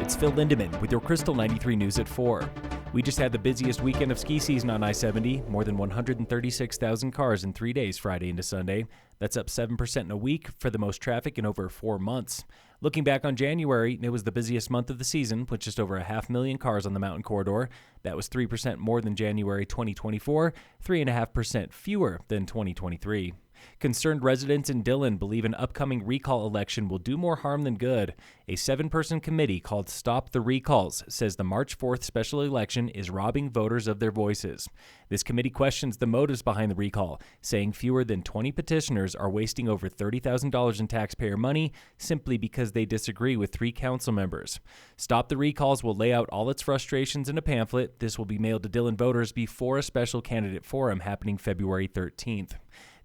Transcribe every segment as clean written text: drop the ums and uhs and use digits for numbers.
It's Phil Lindemann with your Krystal 93 News at 4. We just had the busiest weekend of ski season on I-70, more than 136,000 cars in 3 days, Friday into Sunday. That's up 7% in a week for the most traffic in over 4 months. Looking back on January, it was the busiest month of the season with just over 500,000 cars on the mountain corridor. That was 3% more than January 2024, 3.5% fewer than 2023. Concerned residents in Dillon believe an upcoming recall election will do more harm than good. A 7-person committee called Stop the Recalls says the March 4th special election is robbing voters of their voices. This committee questions the motives behind the recall, saying fewer than 20 petitioners are wasting over $30,000 in taxpayer money simply because they disagree with 3 council members. Stop the Recalls will lay out all its frustrations in a pamphlet. This will be mailed to Dillon voters before a special candidate forum happening February 13th.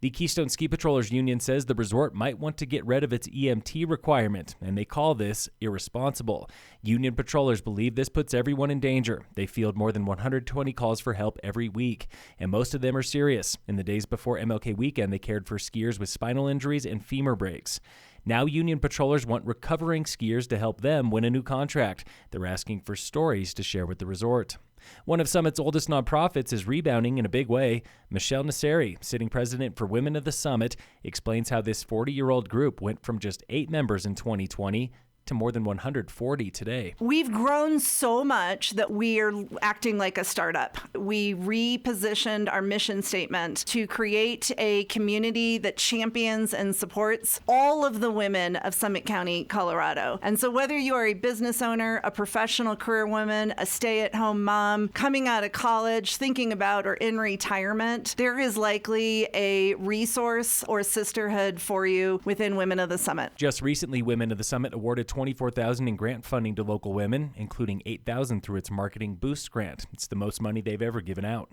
The Keystone Ski Patrollers Union says the resort might want to get rid of its EMT requirement, and they call this irresponsible. Union patrollers believe this puts everyone in danger. They field more than 120 calls for help every week, and most of them are serious. In the days before MLK weekend, they cared for skiers with spinal injuries and femur breaks. Now union patrollers want recovering skiers to help them win a new contract. They're asking for stories to share with the resort. One of Summit's oldest nonprofits is rebounding in a big way. Michelle Nasseri, sitting president for Women of the Summit, explains how this 40-year-old group went from just 8 members in 2020 to more than 140 today. We've grown so much that we are acting like a startup. We repositioned our mission statement to create a community that champions and supports all of the women of Summit County, Colorado. And so whether you are a business owner, a professional career woman, a stay-at-home mom, coming out of college, thinking about or in retirement, there is likely a resource or sisterhood for you within Women of the Summit. Just recently, Women of the Summit awarded $24,000 in grant funding to local women, including $8,000 through its Marketing Boost grant. It's the most money they've ever given out.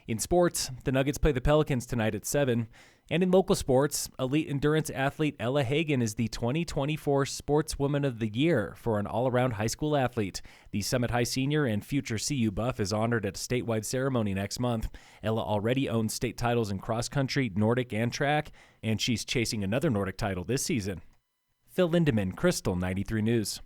In sports, the Nuggets play the Pelicans tonight at 7. And in local sports, elite endurance athlete Ella Hagen is the 2024 Sportswoman of the Year for an all-around high school athlete. The Summit High senior and future CU buff is honored at a statewide ceremony next month. Ella already owns state titles in cross-country, Nordic, and track, and she's chasing another Nordic title this season. Phil Lindemann, Krystal 93 News.